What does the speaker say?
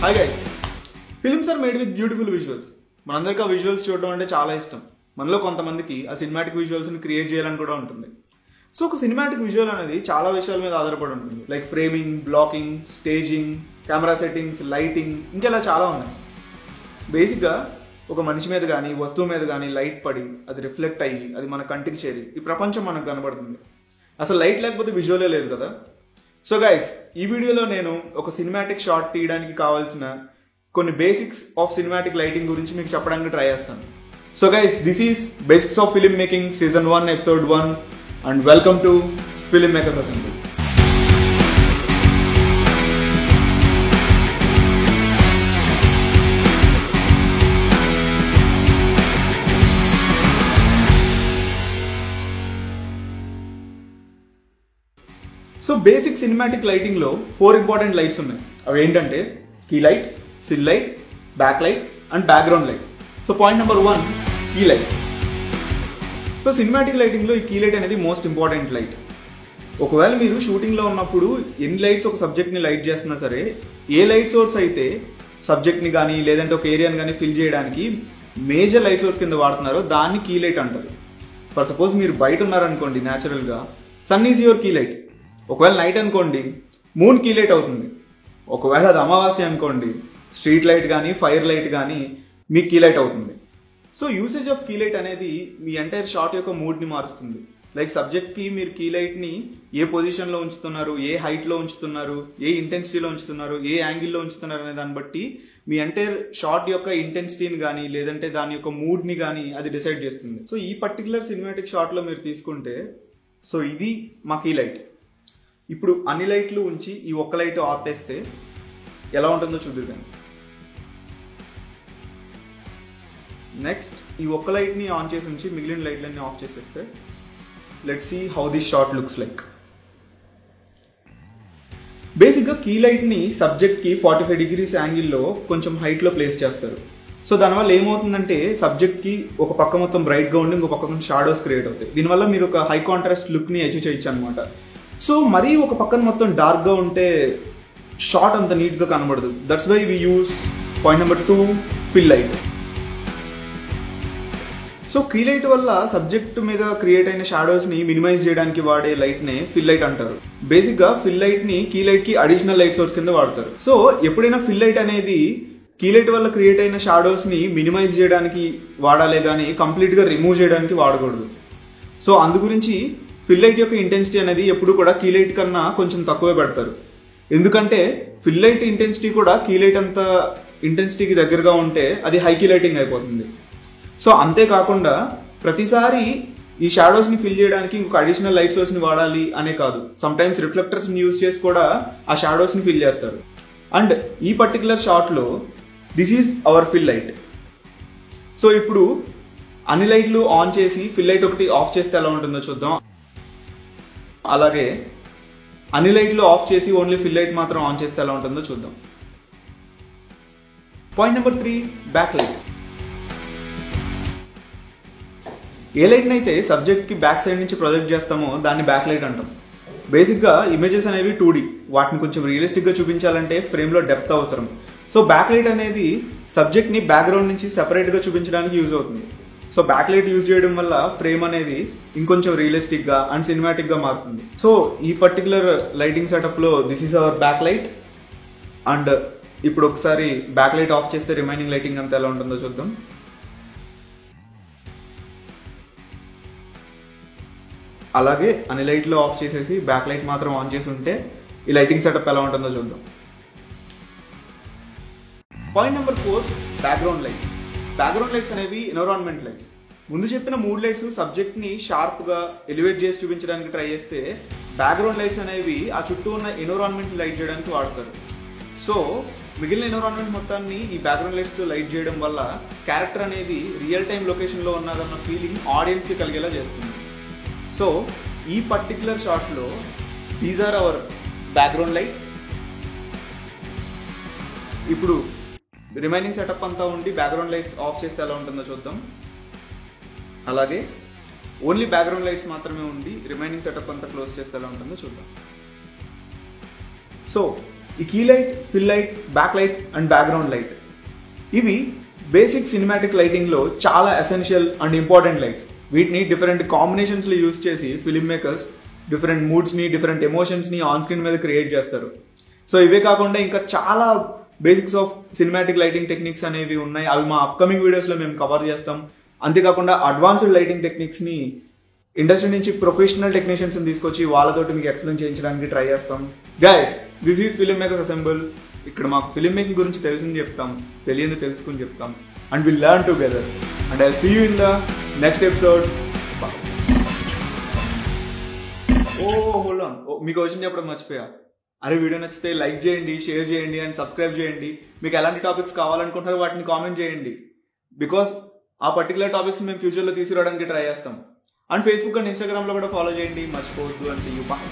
Hi guys, films are made with beautiful visuals. మనందరికీ ఆ visuals చూడడం అంటే చాలా ఇష్టం. మనలో కొంతమందికి ఆ సినిమాటిక్ విజువల్స్ని క్రియేట్ చేయాలని కూడా ఉంటుంది. సో ఒక సినిమాటిక్ విజువల్ అనేది చాలా విషయాల మీద ఆధారపడి ఉంటుంది. Like framing, blocking, staging, camera settings, lighting, ఇంకెలా చాలా ఉన్నాయి. బేసిక్గా ఒక మనిషి మీద కానీ వస్తువు మీద కానీ లైట్ పడి అది రిఫ్లెక్ట్ అయ్యి అది మన కంటికి చేరి ఈ ప్రపంచం మనకు కనబడుతుంది. అసలు లైట్ లేకపోతే విజువలే లేదు కదా. సో గైస్, ఈ వీడియోలో నేను ఒక సినిమాటిక్ షాట్ తీయడానికి కావాల్సిన కొన్ని బేసిక్స్ ఆఫ్ సినిమాటిక్ లైటింగ్ గురించి మీకు చెప్పడానికి ట్రై చేస్తాను. So guys, this is basics of film making season 1 episode 1 and welcome to film makers assembly. So basic cinematic lighting లో 4 ఇంపార్టెంట్ లైట్స్ ఉన్నాయి. అవి ఏంటంటే key light, fill light, back light and background light. So point number 1, key light. So cinematic lighting లో ఈ key light అనేది most important light. ఒకవేళ మీరు shooting లో ఉన్నప్పుడు ఎన్ని లైట్స్ ఒక సబ్జెక్ట్ ని లైట్ చేస్తున్నా సరే, ఏ లైట్ సోర్స్ అయితే సబ్జెక్ట్ ని కానీ లేదంటే ఒక ఏరియాని కానీ ఫిల్ చేయడానికి మేజర్ లైట్ సోర్స్ కింద వాడుతున్నారో దాన్ని కీ లైట్ అంటారు. ఫర్ సపోజ్ మీరు బయట ఉన్నారనుకోండి, న్యాచురల్ గా sun is your key light. ఒకవేళ నైట్ అనుకోండి, మూన్ కీ లైట్ అవుతుంది. ఒకవేళ అది అమావాస్య అనుకోండి, స్ట్రీట్ లైట్ కానీ ఫైర్ లైట్ కానీ మీ కీ లైట్ అవుతుంది. So usage of key light అనేది మీ ఎంటైర్ షాట్ యొక్క మూడ్ని మారుస్తుంది. లైక్ సబ్జెక్ట్కి మీరు కీ లైట్ని ఏ పొజిషన్లో ఉంచుతున్నారు, ఏ హైట్లో ఉంచుతున్నారు, ఏ ఇంటెన్సిటీలో ఉంచుతున్నారు, ఏ యాంగిల్లో ఉంచుతున్నారు అనే దాన్ని బట్టి మీ ఎంటైర్ షాట్ యొక్క ఇంటెన్సిటీని కానీ లేదంటే దాని యొక్క మూడ్ని కానీ అది డిసైడ్ చేస్తుంది. సో ఈ పర్టికులర్ సినిమాటిక్ షాట్లో మీరు తీసుకుంటే, సో ఇది మా కీ లైట్. ఇప్పుడు అన్ని లైట్లు ఉంచి ఈ ఒక్క లైట్ ఆపేస్తే ఎలా ఉంటుందో చూద్దాం. నెక్స్ట్ ఈ ఒక్క లైట్ని ఆన్ చేసి ఉంచి మిగిలిన లైట్లన్నీ ఆఫ్ చేసేస్తే let's see how this shot looks like. బేసిక్గా కీ లైట్ని సబ్జెక్ట్కి 45 degrees యాంగిల్లో కొంచెం హైట్లో ప్లేస్ చేస్తారు. సో దానివల్ల ఏమవుతుందంటే సబ్జెక్ట్కి ఒక పక్క మొత్తం బ్రైట్గా ఉండి ఇంకో పక్క షాడోస్ క్రియేట్ అవుతాయి. దీనివల్ల మీరు ఒక హై కాంట్రాస్ట్ లుక్ని అచీవ్ చేయొచ్చు అనమాట. సో మరీ ఒక పక్కన మొత్తం డార్క్గా ఉంటే షాట్ అంత నీట్గా కనబడదు. That's why we use point number 2, fill light. So key light వల్ల సబ్జెక్ట్ మీద క్రియేట్ అయిన షాడోస్ని మినిమైజ్ చేయడానికి వాడే లైట్నే ఫిల్ లైట్ అంటారు. బేసిక్గా ఫిల్ లైట్ని కీ లైట్కి అడిషనల్ లైట్ సోర్స్ కింద వాడతారు. సో ఎప్పుడైనా ఫిల్ లైట్ అనేది కీ లైట్ వల్ల క్రియేట్ అయిన షాడోస్ని మినిమైజ్ చేయడానికి వాడాలే కానీ కంప్లీట్గా రిమూవ్ చేయడానికి వాడకూడదు. సో అందు గురించి ఫిల్ లైట్ యొక్క ఇంటెన్సిటీ అనేది ఎప్పుడు కూడా కీ లైట్ కన్నా కొంచెం తక్కువే పెడతారు. ఎందుకంటే ఫిల్ లైట్ ఇంటెన్సిటీ కూడా కీ లైట్ అంత ఇంటెన్సిటీకి దగ్గరగా ఉంటే అది హై కీ లైటింగ్ అయిపోతుంది. సో అంతేకాకుండా ప్రతిసారి ఈ షాడోస్ని ఫిల్ చేయడానికి ఇంకొక అడిషనల్ లైట్ సోర్స్ని వాడాలి అనే కాదు, సమ్టైమ్స్ రిఫ్లెక్టర్స్ని యూజ్ చేసి కూడా ఆ షాడోస్ని ఫిల్ చేస్తారు. అండ్ ఈ పర్టికులర్ షాట్లో this is our fill light. So ఇప్పుడు అన్ని లైట్లు ఆన్ చేసి ఫిల్ లైట్ ఒకటి ఆఫ్ చేస్తే ఎలా ఉంటుందో చూద్దాం. అలాగే అన్ని లైట్లు ఆఫ్ చేసి ఓన్లీ ఫిల్ లైట్ మాత్రం ఆన్ చేస్తే ఎలా ఉంటుందో చూద్దాం. Point number 3, back light. ఏ లైట్ని అయితే సబ్జెక్ట్కి బ్యాక్ సైడ్ నుంచి ప్రొజెక్ట్ చేస్తామో దాన్ని బ్యాక్ లైట్ అంటాం. బేసిక్గా ఇమేజెస్ అనేవి 2D, వాటిని కొంచెం రియలిస్టిక్గా చూపించాలంటే ఫ్రేమ్లో డెప్త్ అవసరం. సో బ్యాక్ లైట్ అనేది సబ్జెక్ట్ని బ్యాక్గ్రౌండ్ నుంచి సెపరేట్గా చూపించడానికి యూజ్ అవుతుంది. సో బ్యాక్ లైట్ యూజ్ చేయడం వల్ల ఫ్రేమ్ అనేది ఇంకొంచెం రియలిస్టిక్గా అండ్ సినిమాటిక్గా మారుతుంది. సో ఈ పర్టికులర్ లైటింగ్ సెటప్లో this is our back light. And ఇప్పుడు ఒకసారి బ్యాక్ లైట్ ఆఫ్ చేస్తే రిమైనింగ్ లైటింగ్ అంతా ఎలా ఉంటుందో చూద్దాం. అలాగే అన్ని లైట్లు ఆఫ్ చేసేసి బ్యాక్ లైట్ మాత్రం ఆన్ చేసి ఉంటే ఈ లైటింగ్ సెటప్ ఎలా ఉంటుందో చూద్దాం. Point number 4, background lights. Background lights అనేవి ఎన్విరాన్మెంట్ లైట్స్. ముందు చెప్పిన 3 లైట్స్ సబ్జెక్ట్ని షార్ప్గా ఎలివేట్ చేసి చూపించడానికి ట్రై చేస్తే, బ్యాక్గ్రౌండ్ లైట్స్ అనేవి ఆ చుట్టూ ఉన్న ఎన్విరాన్మెంట్ లైట్ చేయడానికి వాడతారు. సో మిగిలిన ఎన్విరాన్మెంట్ మొత్తాన్ని ఈ బ్యాక్గ్రౌండ్ లైట్స్తో లైట్ చేయడం వల్ల క్యారెక్టర్ అనేది రియల్ టైం లొకేషన్లో ఉన్నదన్న ఫీలింగ్ ఆడియన్స్కి కలిగేలా చేస్తుంది. సో ఈ పర్టికులర్ షాట్లో these are our background lights. ఇప్పుడు రిమైనింగ్ సెటప్ అంతా ఉండి బ్యాక్గ్రౌండ్ లైట్స్ ఆఫ్ చేస్తే ఎలా ఉంటుందో చూద్దాం. అలాగే ఓన్లీ బ్యాక్గ్రౌండ్ లైట్స్ మాత్రమే ఉండి రిమైనింగ్ సెటప్ అంతా క్లోజ్ చేస్తే ఎలా ఉంటుందో చూద్దాం. సో ఈ key light, fill light, back light and background light ఇవి బేసిక్ సినిమాటిక్ లైటింగ్లో చాలా ఎసెన్షియల్ అండ్ ఇంపార్టెంట్ లైట్స్. వీటిని డిఫరెంట్ కాంబినేషన్స్లో యూజ్ చేసి ఫిల్మ్ మేకర్స్ డిఫరెంట్ మూడ్స్ని, డిఫరెంట్ ఎమోషన్స్ని ఆన్ స్క్రీన్ మీద క్రియేట్ చేస్తారు. సో ఇవే కాకుండా ఇంకా చాలా basics of cinematic lighting techniques అనేవి ఉన్నాయి. అవి మా అప్కమింగ్ వీడియోస్లో మేము కవర్ చేస్తాం. అంతేకాకుండా అడ్వాన్స్డ్ లైటింగ్ టెక్నిక్స్ని ఇండస్ట్రీ నుంచి ప్రొఫెషనల్ టెక్నీషియన్స్ని తీసుకొచ్చి వాళ్ళతోటి మీకు ఎక్స్ప్లెయిన్ చేయించడానికి ట్రై చేస్తాం. Guys, this is film makers assemble. ఇక్కడ మాకు ఫిల్మ్ మేకింగ్ గురించి తెలిసింది చెప్తాం, తెలియంది తెలుసుకుని చెప్తాం. And will learn together. And I'll see you in the next episode. Hold on, మీకు క్వశ్చన్ చెప్పడం మర్చిపోయా. అరే, వీడియో నచ్చితే లైక్ చేయండి, షేర్ చేయండి అండ్ సబ్స్క్రైబ్ చేయండి. మీకు ఎలాంటి టాపిక్స్ కావాలనుకుంటారో వాటిని కామెంట్ చేయండి. బికాస్ ఆ పర్టికులర్ టాపిక్స్ మేము ఫ్యూచర్లో తీసుకురావడానికి ట్రై చేస్తాం. అండ్ ఫేస్బుక్ అండ్ ఇన్స్టాగ్రామ్లో కూడా ఫాలో చేయండి, మర్చిపోవద్దు. And see you. బాయ్.